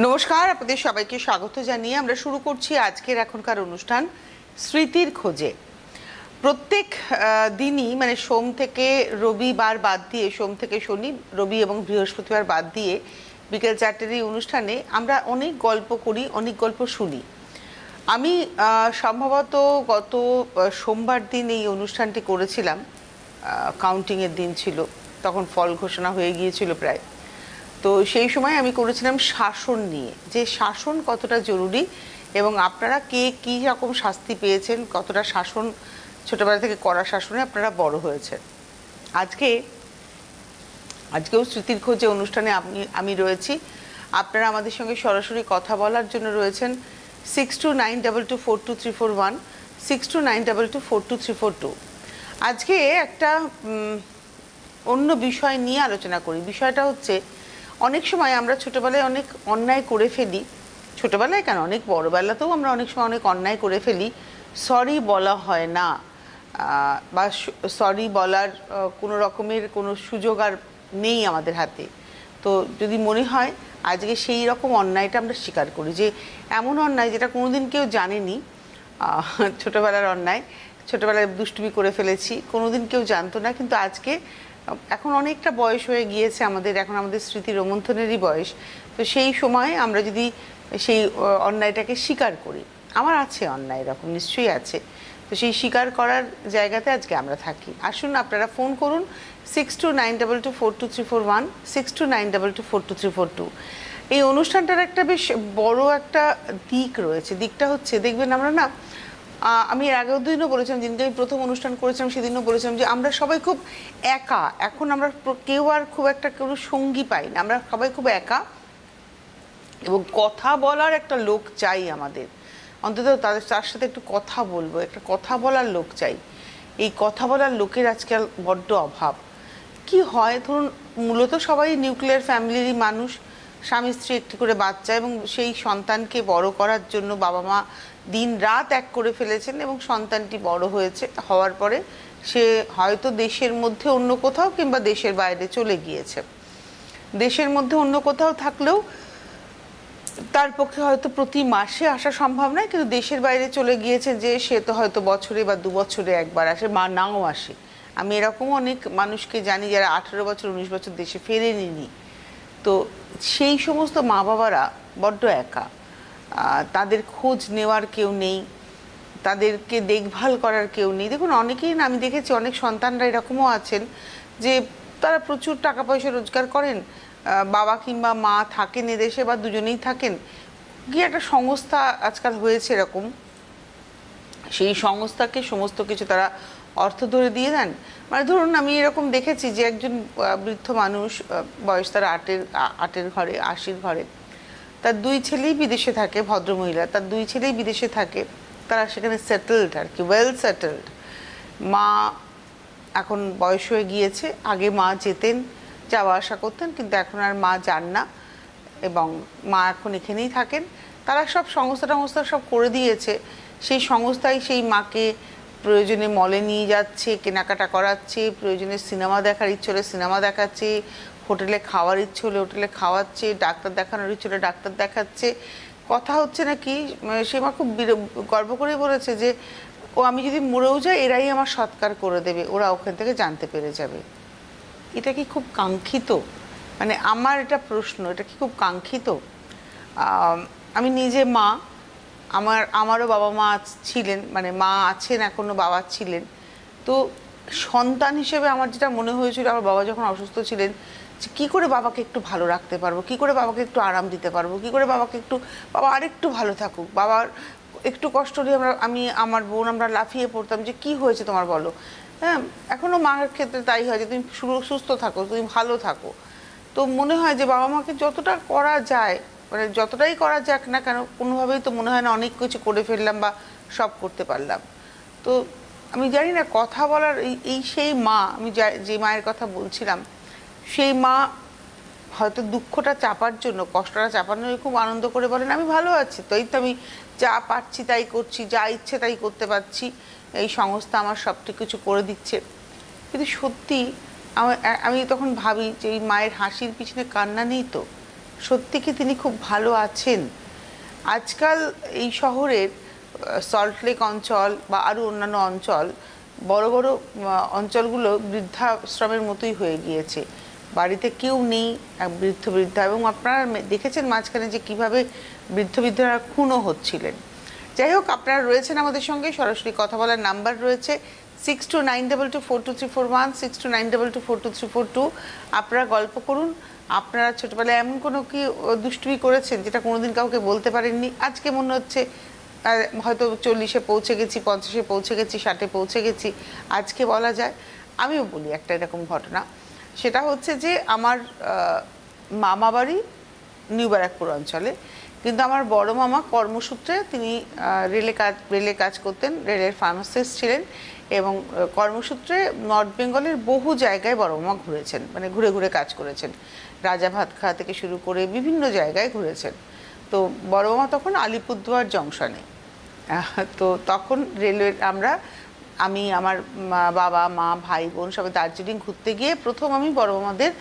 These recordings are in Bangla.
নমস্কার, আপনাদের সবাইকে স্বাগত জানিয়ে আমরা শুরু করছি আজকের এখনকার অনুষ্ঠান স্মৃতির খোঁজে। প্রত্যেক দিনই মানে সোম থেকে রবিবার বাদ দিয়ে, সোম থেকে শনি, রবি এবং বৃহস্পতিবার বাদ দিয়ে বিকেল 4টের এই অনুষ্ঠানে আমরা অনেক গল্প করি, অনেক গল্প শুনি। আমি সম্ভবত গত সোমবার দিন এই অনুষ্ঠানটি করেছিলাম। কাউন্টিংয়ের দিন ছিল, তখন ফল ঘোষণা হয়ে গিয়েছিল প্রায়। তো সেই সময় আমি করেছিলাম শাসন নিয়ে, যে শাসন কতটা জরুরি এবং আপনারা কে কী রকম শাস্তি পেয়েছেন, কতটা শাসন ছোটোবেলা থেকে কড়া শাসনে আপনারা বড় হয়েছেন। আজকেও স্মৃতির খোঁজে অনুষ্ঠানে আমি রয়েছি। আপনারা আমাদের সঙ্গে সরাসরি কথা বলার জন্য রয়েছেন 6292242341, 6292242342। আজকে একটা অন্য বিষয় নিয়ে আলোচনা করি। বিষয়টা হচ্ছে, অনেক সময় আমরা ছোটোবেলায় অনেক অন্যায় করে ফেলি। ছোটোবেলায় কেন, অনেক বড়োবেলাতেও আমরা অনেক সময় অনেক অন্যায় করে ফেলি, সরি বলা হয় না, বা সরি বলার কোনো রকমের কোনো সুযোগ আর নেই আমাদের হাতে। তো যদি মনে হয় আজকে সেই রকম অন্যায়টা আমরা স্বীকার করি, যে এমন অন্যায় যেটা কোনোদিন কেউ জানেনি, ছোটোবেলার অন্যায়, ছোটোবেলায় দুষ্টুমি করে ফেলেছি, কোনোদিন কেউ জানতো না, কিন্তু আজকে এখন অনেকটা বয়স হয়ে গিয়েছে আমাদের, এখন আমাদের স্মৃতি রোমন্থনেরই বয়স। তো সেই সময় আমরা যদি সেই অন্যায়টাকে স্বীকার করি, আমার আছে অন্যায় এরকম নিশ্চয়ই আছে, তো সেই স্বীকার করার জায়গাতে আজকে আমরা থাকি। আসুন আপনারা ফোন করুন 6292242341, 6292242342। এই অনুষ্ঠানটার একটা বেশ বড় একটা দিক রয়েছে। দিকটা হচ্ছে, দেখবেন আমরা না, আমি এর আগের দিনও বলেছিলাম, যেদিনকে আমি প্রথম অনুষ্ঠান করেছিলাম সেদিনও বলেছিলাম যে আমরা সবাই খুব একা। এখন আমরা কেউ আর খুব একটা কোনো সঙ্গী পাই না, আমরা সবাই খুব একা, এবং কথা বলার একটা লোক চাই আমাদের, অন্তত তার সাথে একটু কথা বলবো, একটা কথা বলার লোক চাই। এই কথা বলার লোকের আজকাল বড্ড অভাব। কি হয়, ধরুন মূলত সবাই নিউক্লিয়ার ফ্যামিলিরই মানুষ, স্বামী স্ত্রী একটি করে বাচ্চা, এবং সেই সন্তানকে বড় করার জন্য বাবা মা দিন রাত এক করে ফেলেছেন, এবং সন্তানটি বড় হয়েছে, হওয়ার পরে সে হয়তো দেশের মধ্যে অন্য কোথাও কিংবা দেশের বাইরে চলে গিয়েছে। দেশের মধ্যে অন্য কোথাও থাকলেও তার পক্ষে হয়তো প্রতি মাসে আসা সম্ভব নয়, কিন্তু দেশের বাইরে চলে গিয়েছে যে সে তো হয়তো বছরে বা 2 বছরে একবার আসে, মা নাও আসে। আমি এরকমও অনেক মানুষকে জানি যারা 18 বছর 19 বছর দেশে ফেরেনি। তো সেই সমস্ত মা বাবারা বড্ড একা, তাদের খোঁজ নেওয়ার কেউ নেই, তাদেরকে দেখভাল করার কেউ নেই। দেখুন অনেকেই না, আমি দেখেছি অনেক সন্তানরা এরকমও আছেন যে তারা প্রচুর টাকা পয়সা রোজগার করেন, বাবা কিংবা মা থাকেন এদেশে বা দুজনেই থাকেন, কি একটা সংস্থা আজকাল হয়েছে এরকম, সেই সংস্থাকে সমস্ত কিছু তারা অর্থ ধরে দিয়ে দেন। মানে ধরুন আমি এরকম দেখেছি যে একজন বৃদ্ধ মানুষ, বয়স তার 8-এর ঘরে, 80-র ঘরে, তার 2 ছেলেই বিদেশে থাকে, ভদ্রমহিলা, তার 2 ছেলেই বিদেশে থাকে, তারা সেখানে সেটেলড আর কি, ওয়েল সেটেলড। মা এখন বয়স হয়ে গিয়েছে, আগে মা যেতেন, যাওয়া আসা করতেন, কিন্তু এখন আর মা যান না, এবং মা এখন এখানেই থাকেন। তারা সব সংস্থা সব করে দিয়েছে, সেই সংস্থাই সেই মাকে প্রয়োজনে মলে নিয়ে যাচ্ছে, কেনাকাটা করাচ্ছে, প্রয়োজনে সিনেমা দেখার ইচ্ছে হলে সিনেমা দেখাচ্ছে, হোটেলে খাওয়ার ইচ্ছে হলে হোটেলে খাওয়াচ্ছে, ডাক্তার দেখানোর ইচ্ছে হলে ডাক্তার দেখাচ্ছে। কথা হচ্ছে নাকি, সে মা খুব গর্ব করে বলেছে যে আমি যদি মরেও যাই এরাই আমার সৎকার করে দেবে, ওরা ওখান থেকে জানতে পেরে যাবে। এটা কি খুব কাঙ্ক্ষিত? মানে আমার এটা প্রশ্ন, এটা কি খুব কাঙ্ক্ষিত? আমি নিজে মা, আমারও বাবা মা ছিলেন, মানে মা আছেন এখনও, বাবা ছিলেন। তো সন্তান হিসেবে আমার যেটা মনে হয়েছিল, আমার বাবা যখন অসুস্থ ছিলেন, যে কী করে বাবাকে একটু ভালো রাখতে পারবো, কী করে বাবাকে একটু আরাম দিতে পারবো, কী করে বাবাকে একটু, বাবা আরেকটু ভালো থাকুক, বাবার একটু কষ্ট হলে আমি আমার বোন আমরা লাফিয়ে পড়তাম যে কি হয়েছে তোমার বলো। হ্যাঁ, এখনও মায়ের ক্ষেত্রে তাই হয় যে তুমি সুস্থ থাকো, তুমি ভালো থাকো। তো মনে হয় যে বাবা মাকে যতটা করা যায়, মানে যতটাই করা যাক না কেন, কোনোভাবেই তো মনে হয় না অনেক কিছু করে ফেললাম বা সব করতে পারলাম। তো আমি জানি না, কথা বলার এই সেই মা, আমি যে মায়ের কথা বলছিলাম, সেই মা হয়তো দুঃখটা চাপার জন্য, কষ্টটা চাপানোর খুব আনন্দ করে বলেন আমি ভালো আছি, তো এই তো আমি যা পারছি তাই করছি, যা ইচ্ছে তাই করতে পারছি, এই সংস্থা আমার সব কিছু করে দিচ্ছে। কিন্তু সত্যি আমি তখন ভাবি যে এই মায়ের হাসির পিছনে কান্না নেই তো, সত্যি কি তিনি খুব ভালো আছেন? আজকাল এই শহরের সল্টলেক অঞ্চল বা আরও অন্যান্য অঞ্চল, বড় বড় অঞ্চলগুলো বৃদ্ধাশ্রমের মতোই হয়ে গিয়েছে। বাড়িতে কেউ নেই, এক বৃদ্ধ বৃদ্ধা, এবং আপনারা দেখেছেন মাঝখানে যে কীভাবে বৃদ্ধ বৃদ্ধরা খুনও হচ্ছিলেন। যাই হোক, আপনারা রয়েছেন আমাদের সঙ্গে, সরাসরি কথা বলার নাম্বার রয়েছে 6292242341, 6292242342। আপনারা গল্প করুন। আপনারা ছোটবেলায় এমন কোনো কি দুষ্টুমি করেছেন যেটা কোনোদিন কাউকে বলতে পারেননি? আজকে মনে হচ্ছে হয়তো 40-এ পৌঁছে গেছি, 50-এ পৌঁছে গেছি, 60-এ পৌঁছে গেছি, আজকে বলা যায়। আমিও বলি একটা এরকম ঘটনা। সেটা হচ্ছে যে আমার মামা বাড়ি নিউ ব্যারাকপুর অঞ্চলে, কিন্তু আমার বড় মামা কর্মসূত্রে তিনি রেলে কাজ করতেন, রেলের ফার্মাসিস্ট ছিলেন, এবং কর্মসূত্রে নর্থ বেঙ্গলের বহু জায়গায় বড় মামা ঘুরেছেন, মানে ঘুরে ঘুরে কাজ করেছেন। রাজা ভাতখাওয়া থেকে শুরু করে বিভিন্ন জায়গায় ঘুরেছেন। তো বড় মামা তখন আলিপুরদুয়ার জংশনে। তো তখন রেলওয়ে আমি আমার বাবা মা ভাই বোন সবাই দার্জিলিং ঘুরতে গিয়ে প্রথম আমি বড় মামাদের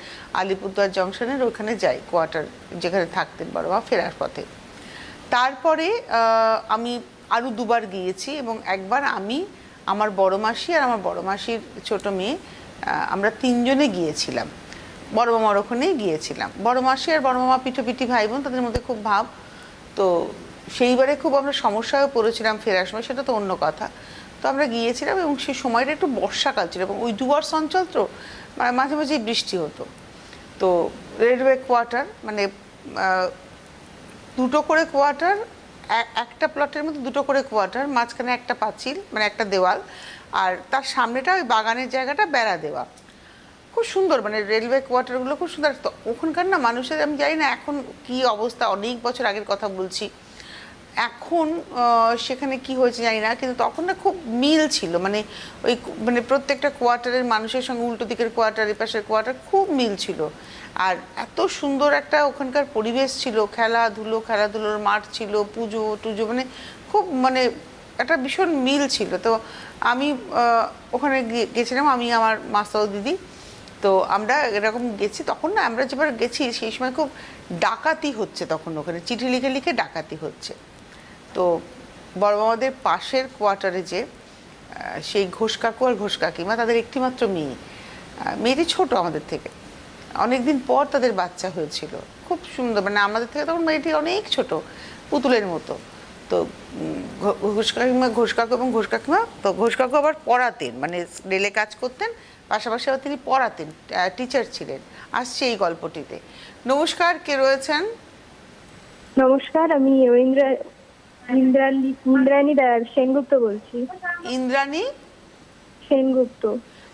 আলিপুরদুয়ার জংশনের ওখানে যাই, কোয়ার্টার যেখানে থাকতেন বড় মা, ফেরার পথে। তারপরে আমি আরও দুবার গিয়েছি, এবং একবার আমি, আমার বড় মাসি আর আমার বড় মাসির ছোট মেয়ে, আমরা তিনজনে গিয়েছিলাম, বড় মামার ওখানেই গিয়েছিলাম। বড় মাসি আর বড় মামা পিঠোপিঠি ভাই বোন, তাদের মধ্যে খুব ভাব। তো সেইবারে খুব আমরা সমস্যায়ও পড়েছিলাম ফেরার সময়, সেটা তো অন্য কথা। তো আমরা গিয়েছিলাম, এবং সেই সময়টা একটু বর্ষাকাল ছিল, এবং ওই ডুয়ার্স অঞ্চল তো মাঝে মাঝেই বৃষ্টি হতো। তো রেলওয়ে কোয়ার্টার, মানে দুটো করে কোয়ার্টার, একটা প্লটের মধ্যে দুটো করে কোয়ার্টার, মাঝখানে একটা পাঁচিল, মানে একটা দেওয়াল, আর তার সামনেটা ওই বাগানের জায়গাটা বেড়া দেওয়া। খুব সুন্দর, মানে রেলওয়ে কোয়ার্টারগুলো খুব সুন্দর। তো ওখানকার না মানুষের, আমি জানি না এখন কি অবস্থা, অনেক বছর আগের কথা বলছি, এখন সেখানে কি হয়েছে জানি না, কিন্তু তখন না খুব মিল ছিল, মানে ওই মানে প্রত্যেকটা কোয়ার্টারের মানুষের সঙ্গে উল্টো দিকের কোয়ার্টার, এ পাশের কোয়ার্টার, খুব মিল ছিল। আর এত সুন্দর একটা ওখানকার পরিবেশ ছিল, খেলাধুলোর মাঠ ছিল, পুজো টুজো, মানে খুব, মানে একটা ভীষণ মিল ছিল। তো আমি ওখানে গেছিলাম, আমি আমার মাস্তাও দিদি। তো আমরা এরকম গেছি, তখন না আমরা যেবার গেছি সেই সময় খুব ডাকাতি হচ্ছে, তখন ওখানে চিঠি লিখে লিখে ডাকাতি হচ্ছে। তো বড় মামাদের পাশের কোয়ার্টারে যে সেই ঘোষ কাকু আর ঘোষ কাকিমা, তাদের একটিমাত্র মেয়ে, মেয়েটি ছোট আমাদের থেকে, অনেকদিন পর তাদের বাচ্চা হয়েছিল, খুব সুন্দর, মানে আমাদের থেকে তখন মেয়েটি অনেক ছোট, পুতুলের মতো। তো ঘোষ কাকু এবং ঘোষ কাকিমা, তো ঘোষ কাকু আবার পড়াতেন, মানে রেলে কাজ করতেন, পাশাপাশি আবার তিনি পড়াতেন, টিচার ছিলেন। আসছে এই গল্পটিতে। নমস্কার, কে রয়েছেন? নমস্কার, আমি ইন্দ্রাণী সেনগুপ্ত বলছি। ইন্দ্রাণী সেনগুপ্ত।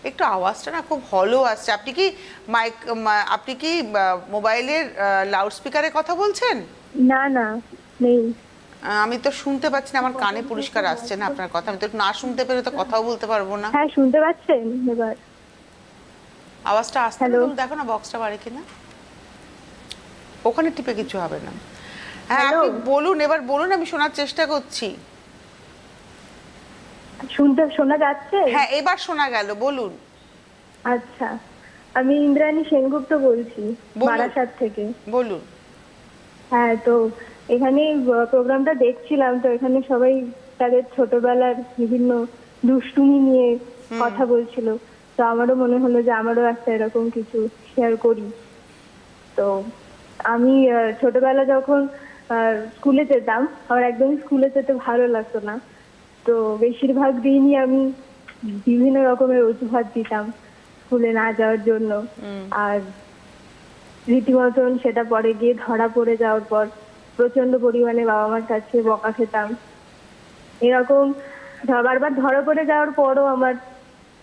একটু আওয়াজটা না খুব হলো আসছে। আপনি কি মোবাইলের লাউড স্পিকারে কথা বলছেন? না না, নেই। আমি তো শুনতে পাচ্ছি না, আমার কানে পরিষ্কার আসছে না আপনার কথা। আমি তো না শুনতে পেলে তো কথাও বলতে পারবো না। হ্যাঁ, শুনতে পাচ্ছেন এবার? আওয়াজটা আসছে না, তুমি দেখো না বক্সটা বাড়ে কিনা। ওখানে টিপে কিছু হবে না। হ্যাঁ, আপনি বলুন, এবার বলুন, আমি শোনার চেষ্টা করছি। শোনা যাচ্ছে? হ্যাঁ, এবার শোনা গেল, বলুন। আচ্ছা, আমি ইন্দ্রাণী সেনগুপ্ত বলছি, বারাসাত থেকে। বলুন। হ্যাঁ, তো এখানে প্রোগ্রামটা দেখছিলাম, তো এখানে সবাই তাদের ছোটবেলার বিভিন্ন দুষ্টুমি নিয়ে কথা বলছিল। তো আমারও মনে হলো যে আমারও একটা এরকম কিছু শেয়ার করি। তো আমি ছোটবেলা যখন স্কুলে যেতাম, আমার একদমই স্কুলে যেতে ভালো লাগতো না। তো বেশিরভাগ দিনই আমি বিভিন্ন রকমের অজুহাত দিতাম স্কুলে না যাওয়ার জন্য। আর রীতিমতন সেটা পরে গিয়ে ধরা পড়ে যাওয়ার পর প্রচন্ড পরিমাণে বাবা মার কাছে বকা খেতাম। এরকম বারবার ধরা পড়ে যাওয়ার পরও আমার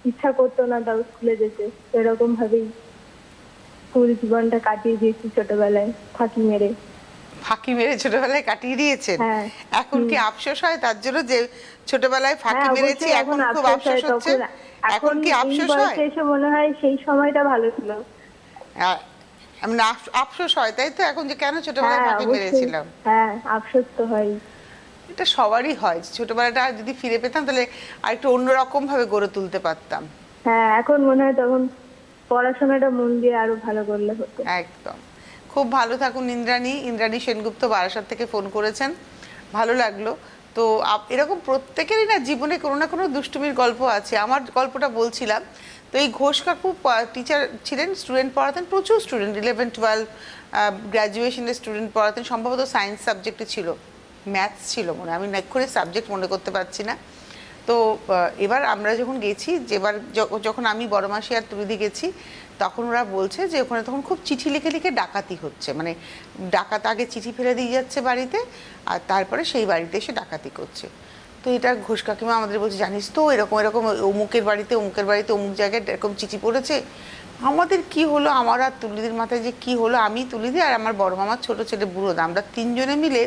ইচ্ছা করতো না তাও স্কুলে যেতে। এরকম ভাবেই স্কুল জীবনটা কাটিয়ে দিয়েছি ছোটবেলায়, ফাঁকি মেরে ছোটবেলায় কাটিয়ে দিয়েছেন। এখন কি আফসোস হয় তার জন্য যে ছোটবেলায় ফাঁকি মেরেছি? এখন খুব আফসোস হচ্ছে? এখন কি আফসোস হয়? এসে মনে হয় সেই সময়টা ভালো ছিল। আফসোস হয়, তাই তো, এখন যে কেন ছোটবেলায় ফাঁকি মেরেছিলাম। হ্যাঁ, আফসোস তো হয়। এটা সবারই হয়, ছোটবেলাটা যদি ফিরে পেতাম তাহলে আরেকটু অন্যরকম ভাবে গড়ে তুলতে পারতাম। হ্যাঁ, এখন মনে হয় তখন পড়াশোনাটা মন দিয়ে আরো ভালো করলে হতো। একদম। খুব ভালো থাকুন ইন্দ্রাণী। ইন্দ্রাণী সেনগুপ্ত বারাসাত থেকে ফোন করেছেন, ভালো লাগলো। তো এরকম প্রত্যেকেরই না জীবনে কোনো না কোনো দুষ্টুমির গল্প আছে। আমার গল্পটা বলছিলাম, তো এই ঘোষ কাকু টিচার ছিলেন, স্টুডেন্ট পড়াতেন, প্রচুর স্টুডেন্ট, 11-12 গ্র্যাজুয়েশনের স্টুডেন্ট পড়াতেন, সম্ভবত সায়েন্স সাবজেক্টে ছিল, ম্যাথস ছিল মনে, আমি এক্ষুনি সাবজেক্ট মনে করতে পারছি না। তো এবার আমরা যখন গেছি, যেবার যখন আমি বড় মাসি আর তুলিদি গেছি, তখন ওরা বলছে যে ওখানে তখন খুব চিঠি লিখে লিখে ডাকাতি হচ্ছে, মানে ডাকাত আগে চিঠি ফেলে দিয়ে যাচ্ছে বাড়িতে, আর তারপরে সেই বাড়িতে এসে ডাকাতি করছে। তো এটা ঘোষ কাকিমা আমাদের বলছে, জানিস তো এরকম এরকম অমুকের বাড়িতে অমুক জায়গায় এরকম চিঠি পড়েছে। আমাদের কি হলো, আমার আর তুলিদির মাথায় যে কি হলো, আমি তুলিদি আর আমার বড় মামার ছোট ছেলে বুড়োদা, আমরা তিনজনে মিলে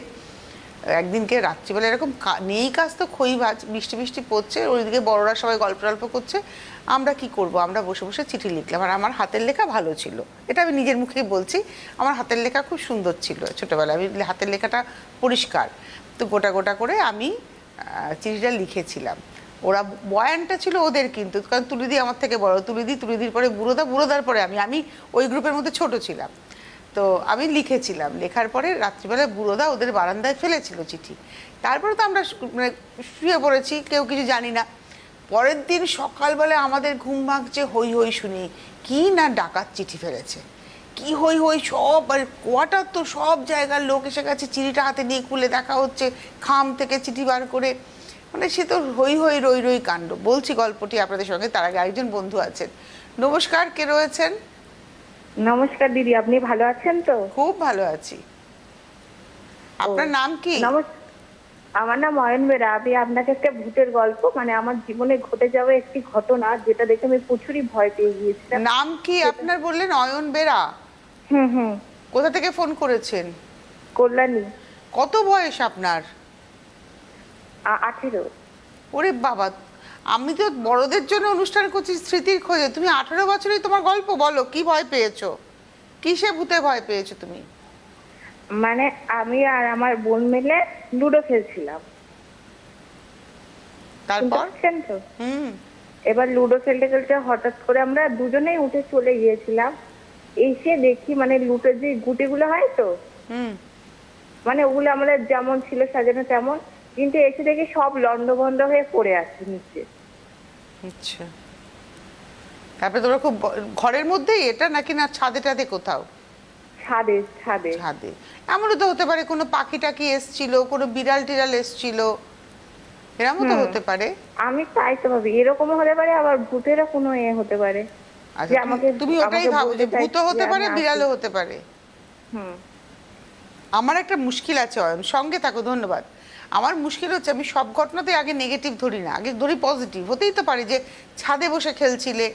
একদিনকে রাত্রিবেলা এরকম নেই কাজ তো, খই ভাজ, বৃষ্টি বৃষ্টি পড়ছে, ওইদিকে বড়রা সবাই গল্প টল্প করছে, আমরা কি করব, আমরা বসে বসে চিঠি লিখলাম। আর আমার হাতের লেখা ভালো ছিল, এটা আমি নিজের মুখেই বলছি, আমার হাতের লেখা খুব সুন্দর ছিল ছোটোবেলায়, আমি হাতের লেখাটা পরিষ্কার। তো গোটা গোটা করে আমি চিঠিটা লিখেছিলাম। ওরা বয়ানটা ছিল ওদের, কিন্তু কারণ তুলিদি আমার থেকে বড়, তুলিদির পরে বুড়োদা, বুড়োদার পরে আমি ওই গ্রুপের মধ্যে ছোট ছিলাম। তো আমি লিখেছিলাম, লেখার পরে রাত্রিবেলায় বুড়োদা ওদের বারান্দায় ফেলেছিল চিঠি। তারপরে তো আমরা মানে শুয়ে পড়েছি, কেউ কিছু জানি না। পরের দিন সকালবেলা আমাদের ঘুম ভাঙছে, হই হই শুনি কি না ডাকাত চিঠি ফেলেছে, কি হই হই, সব আর কোয়াটার তো সব জায়গার লোক এসে গেছে, চিঠিটা হাতে নিয়ে খুলে দেখা হচ্ছে, খাম থেকে চিঠি বার করে, মানে সে তো হই হই রই রই কাণ্ড। বলছি গল্পটি আপনাদের সঙ্গে, তার আগে একজন বন্ধু আছেন। নমস্কার, কে রয়েছেন? নমস্কার দিদি, আপনি ভালো আছেন তো? খুব ভালো আছি। আপনার নাম কি? আমার নাম অয়ন বেরা। আমি আপনাকে একটা ভূতের গল্প, মানে আমার জীবনে ঘটে যাওয়া একটি ঘটনা, যেটা দেখে আমি প্রচুরই ভয় পেয়ে গিয়েছিলাম। নাম কি আপনার বললেন? অয়ন বেরা? হুম। কোথা থেকে ফোন করেছেন? কল্যাণী। কত বয়স আপনার? 18। ওরে বাবা, আমি তো বড়দের জন্য অনুষ্ঠান করছি স্মৃতির খোঁজে, তুমি 18 বছরেই তোমার গল্প বলো, কি ভয় পেয়েছো, কিসে ভূতে ভয় পেয়েছো তুমি? মানে আমি আর আমার বোন মিলে লুডো খেলছিলাম, তারপর? তো হুম। এবার লুডো খেলতে খেলতে হঠাৎ করে আমরা দুজনেই উঠে চলে গিয়েছিলাম। এসে দেখি মানে লুডোর যে গুটিগুলো হয় তো, হুম। মানে ওগুলো আমাদের যেমন ছিল সাজানো তেমন, কিন্তু এসে দেখি সব লন্ডভন্ড হয়ে পড়ে আছে নিচে। আচ্ছা, তারপরে তোমরা খুব ঘরের মধ্যেই এটা নাকি না ছাদে টাদে কোথাও? ছাদে ছাদে। ছাদে। এমনও তো হতে পারে কোনো পাখি টাকি এসছিল, কোনো বিড়াল টিড়াল এসছিল, এরকমও তো হতে পারে। আমি তাই তো ভাবি, এরকমও হতে পারে, আবার ভূতেরও কোনো হতে পারে। আচ্ছা, তুমি ওটাই ভাবো যে ভূতও হতে পারে, বিড়ালও হতে পারে। আমার একটা মুশকিল আছে অয়ন, সঙ্গে থাকো, ধন্যবাদ। আমার মুশকিল হচ্ছে আমি সব ঘটনাতে আগে নেগেটিভ ধরি না, আগে ধরি পজিটিভ। হতেই তো পারে যে ছাদে বসে খেলছিলে,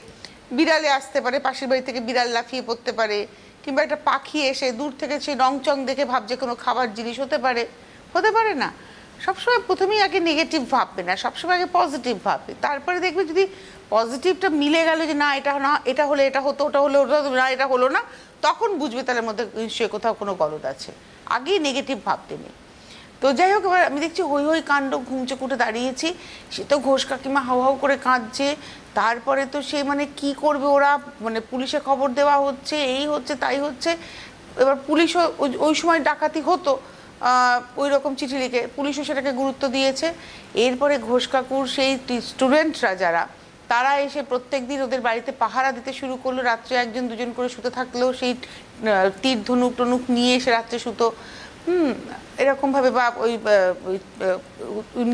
বিড়ালে আসতে পারে, পাশের বাড়ি থেকে বিড়াল লাফিয়ে পড়তে পারে, কিংবা একটা পাখি এসে দূর থেকে সেই রং চং দেখে ভাবছে কোনো খাবার জিনিস হতে পারে, হতে পারে না? সবসময় প্রথমেই আগে নেগেটিভ ভাববে না, সবসময় আগে পজিটিভ ভাববে, তারপরে দেখবে যদি পজিটিভটা মিলে গেল যে না এটা না, এটা হলে এটা হতো, ওটা হলে ওটা, না এটা হলো না, তখন বুঝবে তার মধ্যে নিশ্চয়ই কোথাও কোনো গলদ আছে। আগেই নেগেটিভ ভাবতে নেই। তো যাই হোক, এবার আমি দেখছি হই হই কাণ্ড, ঘুমচে কুটে দাঁড়িয়েছি, সে তো ঘোষ কাকিমা হাউ হাউ করে কাঁদছে। তারপরে তো সে মানে কি করবে ওরা, মানে পুলিশে খবর দেওয়া হচ্ছে, এই হচ্ছে তাই হচ্ছে। এবার পুলিশও ওই সময় ডাকাতি হতো, ওই রকম চিঠি লিখে পুলিশও সেটাকে গুরুত্ব দিয়েছে। এরপরে ঘোষ কাকুর সেই স্টুডেন্টরা যারা, তারা এসে প্রত্যেক দিন ওদের বাড়িতে পাহারা দিতে শুরু করলো, রাত্রে একজন দুজন করে শুতে থাকলেও সেই তীর ধনুক টনুক নিয়ে এসে রাত্রে শুতো। এরকমভাবে, বা ওই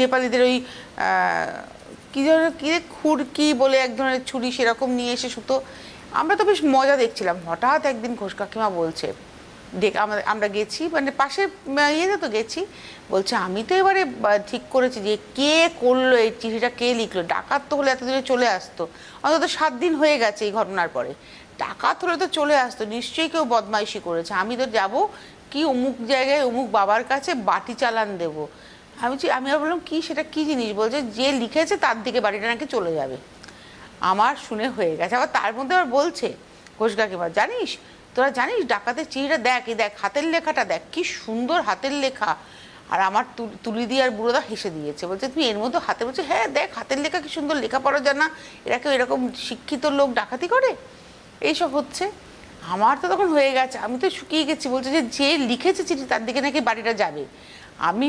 নেপালিদের ওই কী ধরনের কী খুরকি বলে এক ধরনের ছুরি, সেরকম নিয়ে এসে শুতো। আমরা তো বেশ মজা দেখছিলাম। হঠাৎ একদিন ঘোষ কাকিমা বলছে, আমরা গেছি মানে পাশের ইয়েতে তো গেছি, বলছে আমি তো এবারে ঠিক করেছি যে কে করলো এই চিঠিটা, কে লিখলো। ডাকাত তো হলে এতদিনে চলে আসতো, অন্তত 7 দিন হয়ে গেছে এই ঘটনার পরে। ডাকাত হলে তো চলে আসতো, নিশ্চয়ই কেউ বদমাইশি করেছে। আমি তো যাব কি অমুক জায়গায় অমুক বাবার কাছে বাটি চালান দেবো। আমি আর বললাম কি সেটা, কি জিনিস? বলছে যে লিখেছে তার দিকে বাড়িটা নাকি চলে যাবে। আমার শুনে হয়ে গেছে। আবার তার মধ্যে আবার বলছে ঘোষ কাকিমা, জানিস তোরা জানিস ডাকাতের চিঠিটা দেখ, এই দেখ হাতের লেখাটা দেখ, কি সুন্দর হাতের লেখা। আর আমার তুলিদি আর বুড়োদা হেসে দিয়েছে, বলছে তুমি এর মধ্যে হাতে, বলছে হ্যাঁ দেখ হাতের লেখা কি সুন্দর, লেখা পড়া জানা, এরা কেউ এরকম শিক্ষিত লোক ডাকাতি করে? এইসব হচ্ছে। আমার তো তখন হয়ে গেছে, আমি তো শুকিয়ে গেছি। বলছে যে যে লিখেছে চিঠি তার দিকে নাকি বাড়িটা যাবে। আমি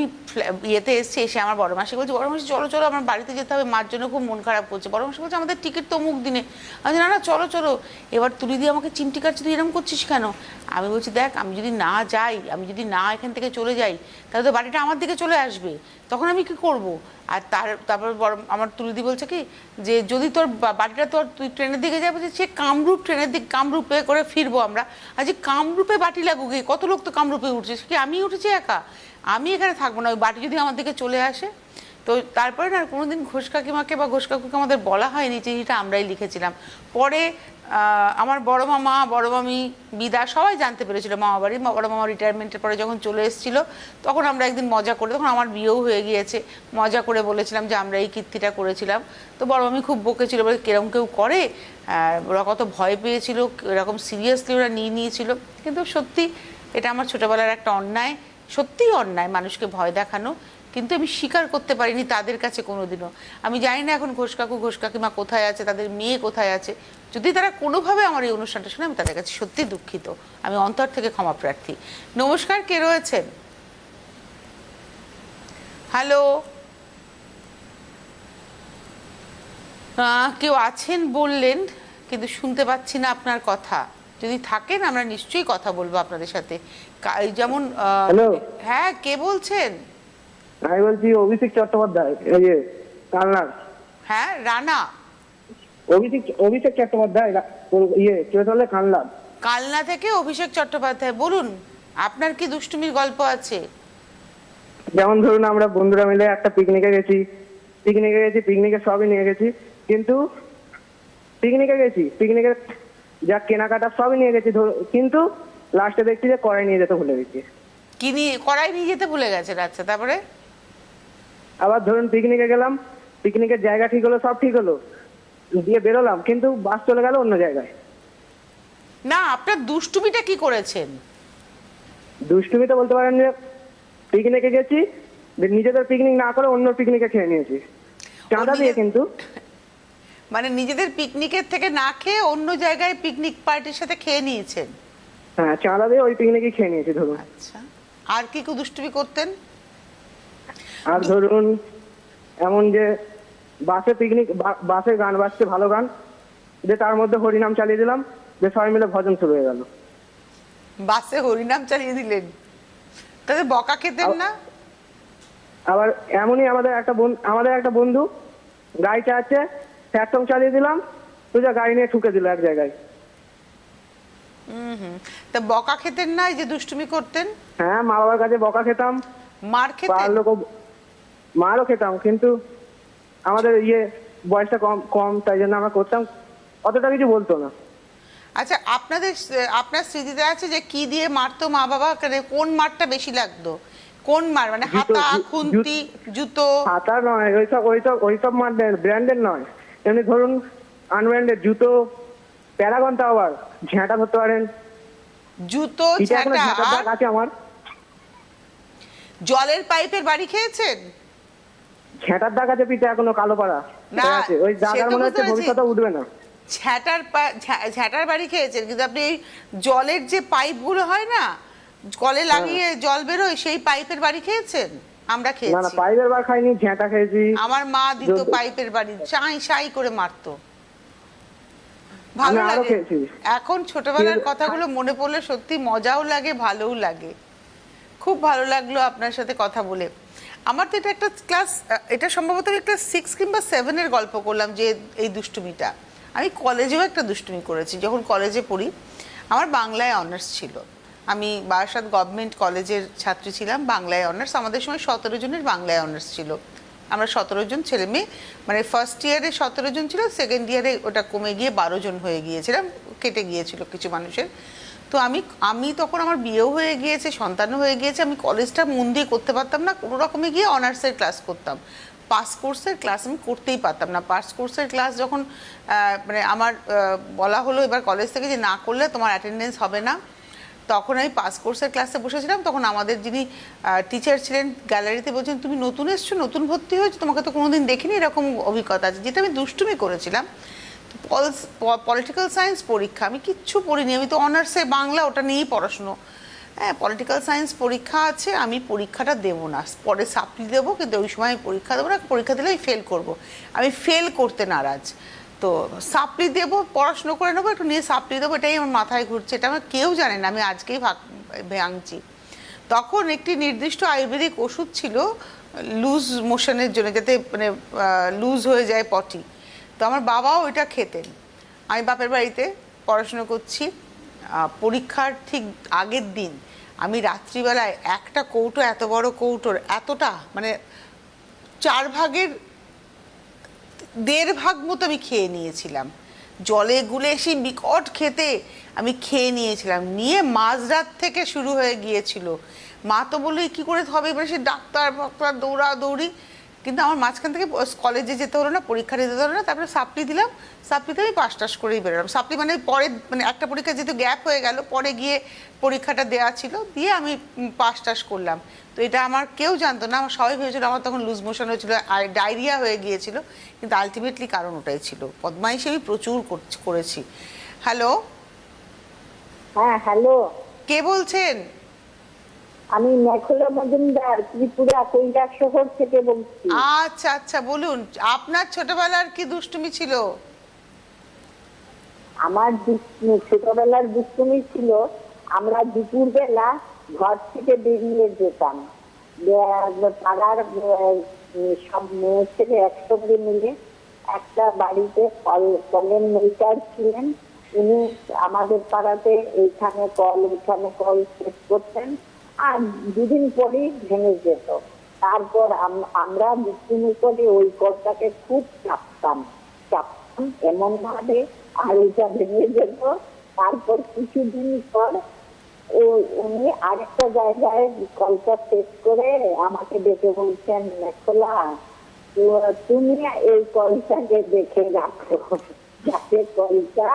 ইয়েতে এসে আমার বড় মাসি বলছে, বড় মাসি চলো চলো আমার বাড়িতে যেতে হবে, মার জন্য খুব মন খারাপ করছে। বড় মাসি বলছে আমাদের টিকিট তো অমুক দিনে। আমি বলছি, না না চলো চলো। এবার তুলি দিয়ে আমাকে চিমটি কাটছে, তুই এরকম করছিস কেন? আমি বলছি দেখ, আমি যদি না যাই, আমি যদি না এখান থেকে চলে যাই, তাহলে তো বাড়িটা আমার দিকে চলে আসবে, তখন আমি কি করব? আর তারপর বড় আমার তুলিদি বলছে কি যে যদি তোর বাড়িটা তোর তুই ট্রেনের দিকে যাবো, যে সে কামরূপ ট্রেনের দিকে কামরূপে করে ফিরবো আমরা, আর যে কামরূপে বাটি লাগুক, কত লোক তো কামরূপে উঠছে, কি আমি উঠেছি একা? আমি এখানে থাকবো না, ওই বাটি যদি আমার দিকে চলে আসে। তো তারপরে না কোনোদিন ঘোষ কাকিমাকে বা ঘোষ কাকুকে আমাদের বলা হয়নি, চিঠিটা আমরাই লিখেছিলাম। পরে আমার বড় মামা, বড় মামি, বিদা সবাই জানতে পেরেছিল মামা বাড়ি। বড় মামা রিটায়ারমেন্টের পরে যখন চলে এসেছিলো, তখন আমরা একদিন মজা করে, তখন আমার বিয়েও হয়ে গিয়েছে, মজা করে বলেছিলাম যে আমরা এই কীর্তিটা করেছিলাম। তো বড় মামি খুব বকেছিল, বলে কিরম কেউ করে, ওরা কত ভয় পেয়েছিল, এরকম সিরিয়াসলি ওরা নিয়েছিল। কিন্তু সত্যি এটা আমার ছোটোবেলার একটা অন্যায়, সত্যিই অন্যায় মানুষকে ভয় দেখানো। কিন্তু আমি স্বীকার করতে পারিনি তাদের কাছে কোনোদিনও। আমি জানি না এখন ঘোষ কাকু ঘোষ কাকিমা কোথায় আছে, তাদের মেয়ে কোথায় আছে। যদি তারা কোনোভাবে আমার এই অনুষ্ঠানটা শুনে, আমি তাদের কাছে সত্যি দুঃখিত, আমি অন্তর থেকে ক্ষমা প্রার্থী। নমস্কার, কে রয়েছেন? হ্যালো, কেউ আছেন বললেন, কিন্তু শুনতে পাচ্ছি না আপনার কথা। যদি থাকেন আমরা নিশ্চয়ই কথা বলবো আপনাদের সাথে। যেমন হ্যাঁ, কে বলছেন? আমি বলছি অভিষেক চট্টোপাধ্যায়, এই যে কালনার। হ্যাঁ, রানা অভিষেক চট্টোপাধ্যায়, চলে কালনা। কালনা থেকে অভিষেক চট্টোপাধ্যায়, বলুন আপনার কি দুষ্টুমির গল্প আছে? যেমন ধরুন আমরা বন্ধুরা মিলে একটা পিকনিকে গেছি, পিকনিকে সবই নিয়ে গেছি, কিন্তু পিকনিকে যা কেনাকাটা সবই নিয়ে গেছি, কিন্তু লাস্টে দেখছি যে কড়াই নিয়ে যেতে ভুলে গেছি। কি নিয়ে কড়াই নিয়ে যেতে ভুলে গেছেন? আচ্ছা, তারপরে? আবার ধরুন পিকনিকে গেলাম, পিকনিকের জায়গা ঠিক হলো, সব ঠিক হলো, দিয়ে বেরোলাম, কিন্তু বাস চলে গেল অন্য জায়গায়। না, আপনার দুষ্টুমিটা কি করেছেন? দুষ্টুমি তো বলতে পারেন যে পিকনিকে গেছি, নিজেদের পিকনিক না করে অন্য পিকনিকে খেয়ে নিয়েছি, চাঁদা দিয়ে। কিন্তু মানে নিজেদের পিকনিকের থেকে না খেয়ে অন্য জায়গায় পিকনিক পার্টির সাথে খেয়ে নিয়েছেন? হ্যাঁ, চাঁদা দিয়ে ওই পিকনিকে খেয়ে নিয়েছি ধরুন। আচ্ছা, আর কি দুষ্টুমি করতেন? আর ধরুন এমন যে বাসে গান বাজছে, ভালো গান, যে তার মধ্যে হরিনাম চালিয়ে দিলাম, যে সবাই মিলে ভজন শুরু হয়ে গেল। বাসে হরিনাম চালিয়ে দিলেন? তাহলে বকা খেতেন না? আবার এমনই আমাদের একটা বন্ধু গাড়ি চালাচ্ছে, স্যাড সং চালিয়ে দিলাম, সোজা গাড়ি নিয়ে ঠুকে দিল এক জায়গায়। তা বকা খেতেন না এই যে দুষ্টুমি করতেন? হ্যাঁ, মা বাবার কাছে বকা খেতাম, মার খেতেন? মারও খেতাম, কিন্তু আমাদের বয়সটা কম, তাই জন্য আমরা করতাম, অতটা কিছু বলতো না। আচ্ছা, আপনার স্মৃতিতে আছে যে কি দিয়ে মারতো মা বাবা? কোন মারটা বেশি লাগতো? কোন মার, মানে হাতা, খুন্তি, জুতো? হাতা নয়, ওইসব মার ব্র্যান্ডের নয়, এমনি ধরুন আনব্র্যান্ডেড জুতো, প্যারাগন, তাও আবার ঝেঁটা ধরতে পারেন। জুতো, ঝেঁটা আছে আমার। জলের পাইপের বাড়ি খেয়েছেন? ঝেঁটার দাগ আছে পিঠে এখনো, কালো পাড়া আছে, ওই দাগার মনে হচ্ছে ভবিষ্যতে উঠবে না। ঝ্যাটার বাড়ি খেয়েছেন, কিন্তু আপনি এই জলের যে পাইপগুলো হয় না, কলে লাগিয়ে জল বেরোয়, সেই পাইপের বাড়ি খেয়েছেন? আমরা খেয়েছি। না, পাইপের বাড়ি খাইনি, ঝেঁটা খেয়েছি। আমার মা দিত পাইপের বাড়ি, সাই করে মারতো, ভালো লাগে। এখন ছোটবেলার কথাগুলো মনে পড়লে সত্যি মজাও লাগে, ভালোও লাগে। খুব ভালো লাগলো আপনার সাথে কথা বলে। আমার তো এটা একটা এটা সম্ভবত ক্লাস 6 কিংবা 7-এর গল্প করলাম, যে এই দুষ্টুমিটা আমি কলেজেও একটা দুষ্টুমি করেছি। যখন কলেজে পড়ি, আমার বাংলায় অনার্স ছিল, আমি বারাসাত গভর্নমেন্ট কলেজের ছাত্রী ছিলাম, বাংলায় অনার্স। আমাদের সময় 17 জনের বাংলায় অনার্স ছিল, আমরা 17 জন ছেলে মেয়ে, মানে ফার্স্ট ইয়ারে 17 জন ছিল, সেকেন্ড ইয়ারে ওটা কমে গিয়ে 12 জন হয়ে গিয়েছিলাম, কেটে গিয়েছিল কিছু মানুষের। তো আমি তখন আমার বিয়েও হয়ে গিয়েছে, সন্তানও হয়ে গিয়েছে, আমি কলেজটা মন দিয়ে করতে পারতাম না, কোনো রকমে গিয়ে অনার্সের ক্লাস করতাম। পাস কোর্সের ক্লাস আমি করতেই পারতাম না। পাস কোর্সের ক্লাস যখন মানে আমার বলা হলো এবার কলেজ থেকে যে না করলে তোমার অ্যাটেন্ডেন্স হবে না, তখন আমি পাস কোর্সের ক্লাসে বসেছিলাম। তখন আমাদের যিনি টিচার ছিলেন গ্যালারিতে বলছেন, তুমি নতুন এসছো, নতুন ভর্তি হয়েছো, তোমাকে তো কোনোদিন দেখিনি, এরকম অভিজ্ঞতা আছে, যেটা আমি দুষ্টুমি করেছিলাম। পলিটিক্যাল সায়েন্স পরীক্ষা, আমি কিচ্ছু পড়িনি, আমি তো অনার্সে বাংলা ওটা নিয়েই পড়াশুনো। হ্যাঁ, পলিটিক্যাল সায়েন্স পরীক্ষা আছে, আমি পরীক্ষাটা দেবো না, পরে সাপ্লি দেবো, কিন্তু ওই সময় আমি পরীক্ষা দেবো না, পরীক্ষা দিলে আমি ফেল করবো, আমি ফেল করতে নারাজ। তো সাপ্লি দেবো, পড়াশুনো করে নেবো, একটু নিয়ে সাপ্লি দেবো, এটাই আমার মাথায় ঘুরছে, এটা আমার কেউ জানে না, আমি আজকেই ভাঙছি। তখন একটি নির্দিষ্ট আয়ুর্বেদিক ওষুধ ছিল লুজ মোশনের জন্য, যাতে মানে লুজ হয়ে যায় পটি। তো আমার বাবাও ওইটা খেতেন। আমি বাপের বাড়িতে পড়াশুনো করছি, পরীক্ষার ঠিক আগের দিন আমি রাত্রিবেলায় একটা কৌটো, এত বড় কৌটোর এতটা, মানে 4 ভাগের 1.5 ভাগ মতো আমি খেয়ে নিয়েছিলাম, জলে গুলে এসে বিকট খেতে আমি খেয়ে নিয়েছিলাম, নিয়ে মাঝরাত থেকে শুরু হয়ে গিয়েছিল। মা তো বললো কী করে হবে, এবারে সে ডাক্তার ফাক্তার দৌড়াদৌড়ি, কিন্তু আমার মাঝখান থেকে কলেজে যেতে হলো না, পরীক্ষা দিতে হলো না, তারপরে সাপ্লি দিলাম, সাপ্লিতে আমি পাস টাস করেই বেরোলাম। সাপ্লি মানে পরে, মানে একটা পরীক্ষা যেহেতু গ্যাপ হয়ে গেল, পরে গিয়ে পরীক্ষাটা দেওয়া ছিল, দিয়ে আমি পাস টাস করলাম। তো এটা আমার কেউ জানতো না, আমার সবাই ভেবেছিল আমার তখন লুজ মোশন হয়েছিল আর ডায়রিয়া হয়ে গিয়েছিল, কিন্তু আলটিমেটলি কারণ ওটাই ছিল। বদমাইশি আমি প্রচুর করেছি। হ্যালো, হ্যাঁ হ্যালো, কে বলছেন? আমি মেখলা মজুমদার, ত্রিপুরা কৈলাস শহর থেকে বলছি। আচ্ছা আচ্ছা, বলুন আপনার ছোটবেলার কি দুষ্টুমি ছিল? আমার ছোটবেলার দুষ্টুমি ছিল, আমরা দুপুর বেলা ঘর থেকে বেরিয়ে যেতাম, পাড়ার সব মেয়ে ছেলে একসঙ্গে মিলে একটা বাড়িতে কলের মেকার ছিলেন, উনি আমাদের পাড়াতে এইখানে কল ওইখানে কল সেট করতেন, আর 2 দিন পরেই ভেঙে যেত। তারপর আমরা দুষ্টুমি করে ওই কলটাকে খুব চাপতাম এমন ভাবে, আর ওইটা ভেঙে যেত। তারপর কিছুদিন পর উনি আরেকটা জায়গায় কলটা সেট করে আমাকে ডেকে বলছেন, মেখলা তুমি এই কলটাকে দেখে রাখো যাতে কলটা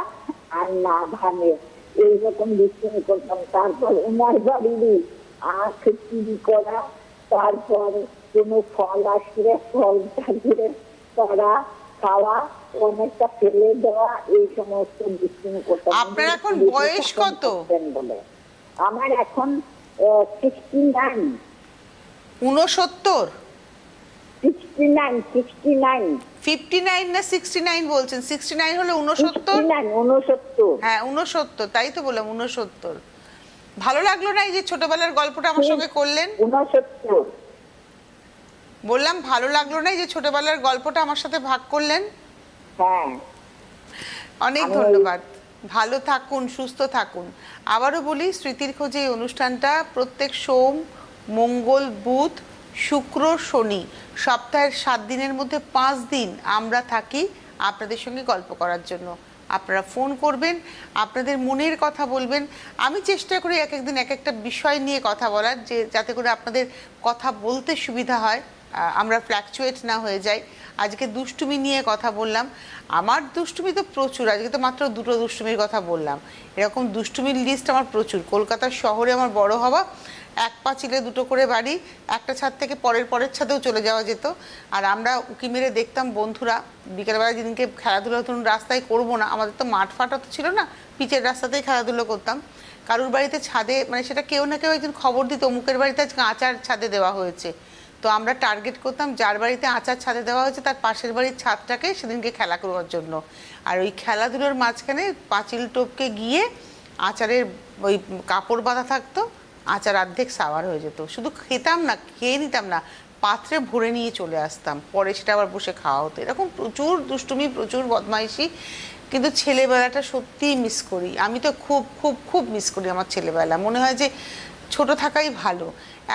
আর না ভাঙে, এইরকম দুষ্টুমি করতাম। তারপর উনার বাড়িরই আখ চুরি করা, তারপর কোনো ফল আসলে ফলটা ঘুরে করা, খাওয়া, অনেকটা ফেলে দেওয়া, এই সমস্ত দুষ্টুমি করতাম। আপনার এখন বয়স কত? বলে আমার এখন 69। 69? 69 59 না 69 বলছেন? 69 হলে 69? 69। হ্যাঁ 69, তাই তো বললাম 69। ভালো লাগলো না এই যে ছোটবেলার গল্পটা আমার সঙ্গে করলেন? 69 বললাম ভালো লাগলো না এই যে ছোটবেলার গল্পটা আমার সাথে ভাগ করলেন? হ্যাঁ, অনেক ধন্যবাদ, ভালো থাকুন, সুস্থ থাকুন। আবারও বলি, স্মৃতির খোঁজে এই অনুষ্ঠানটা প্রত্যেক সোম, মঙ্গল, বুধ, শুক্র, শনি, সপ্তাহের 7 দিনের মধ্যে 5 দিন আমরা থাকি আপনাদের সঙ্গে গল্প করার জন্য। আপনারা ফোন করবেন, আপনাদের মনের কথা বলবেন, আমি চেষ্টা করি এক একদিন এক একটা বিষয় নিয়ে কথা বলার, যে যাতে করে আপনাদের কথা বলতে সুবিধা হয়, আমরা ফ্ল্যাকচুয়েট না হয়ে যাই। আজকে দুষ্টুমি নিয়ে কথা বললাম, আমার দুষ্টুমি তো প্রচুর, আজকে তো মাত্র 2টো দুষ্টুমির কথা বললাম, এরকম দুষ্টুমির লিস্ট আমার প্রচুর। কলকাতার শহরে আমার বড় হওয়া, 1 পাঁচিলে 2টো করে বাড়ি, একটা ছাদ থেকে পরের ছাদেও চলে যাওয়া যেত, আর আমরা উকি মেরে দেখতাম বন্ধুরা বিকেলবেলা যেদিনকে খেলাধুলো ধরুন রাস্তায় করবো না, আমাদের তো মাঠ ফাটা তো ছিল না, পিচের রাস্তাতেই খেলাধুলো করতাম। কারুর বাড়িতে ছাদে, মানে সেটা কেউ না কেউ একদিন খবর দিত অমুকের বাড়িতে আজকে আচার ছাদে দেওয়া হয়েছে, তো আমরা টার্গেট করতাম যার বাড়িতে আচার ছাদে দেওয়া হয়েছে তার পাশের বাড়ির ছাদটাকে সেদিনকে খেলা করার জন্য। আর ওই খেলাধুলোর মাঝখানে পাঁচিল টপকে গিয়ে আচারের ওই কাপড় বাঁধা থাকতো, আচার অর্ধেক সাওয়ার হয়ে যেত, শুধু খেতাম না, খেয়ে নিতাম না, পাত্রে ভরে নিয়ে চলে আসতাম, পরে সেটা আবার বসে খাওয়া হতো। এরকম প্রচুর দুষ্টুমি, প্রচুর বদমাইশি, কিন্তু ছেলেবেলাটা সত্যিই মিস করি। আমি তো খুব খুব খুব মিস করি আমার ছেলেবেলা, মনে হয় যে ছোট থাকাই ভালো।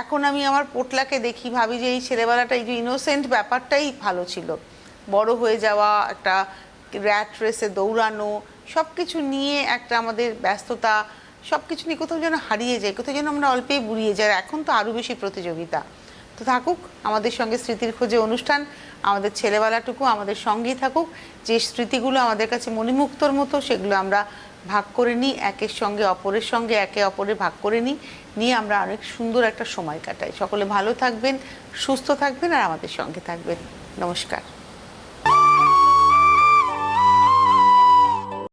এখন আমি আমার পোটলাকে দেখি, ভাবি যে এই ছেলেবেলাটা, এই যে ইনোসেন্ট ব্যাপারটাই ভালো ছিল। বড় হয়ে যাওয়া, একটা র্যাট রেসে দৌড়ানো, সব কিছু নিয়ে একটা আমাদের ব্যস্ততা, সব কিছু নিয়ে কোথাও যেন হারিয়ে যায়, কোথাও যেন আমরা অল্পেই বুড়িয়ে যাই। এখন তো আরও বেশি প্রতিযোগিতা। তো থাকুক আমাদের সঙ্গে স্মৃতির খোঁজে অনুষ্ঠান, আমাদের ছেলেবেলাটুকু আমাদের সঙ্গেই থাকুক। যে স্মৃতিগুলো আমাদের কাছে মণিমুক্তর মতো, সেগুলো আমরা ভাগ করে নিই, একের সঙ্গে অপরের সঙ্গে একে অপরে ভাগ করে নিয়ে আমরা অনেক সুন্দর একটা সময় কাটাই। সকলে ভালো থাকবেন, সুস্থ থাকবেন, আর আমাদের সঙ্গে থাকবেন। নমস্কার।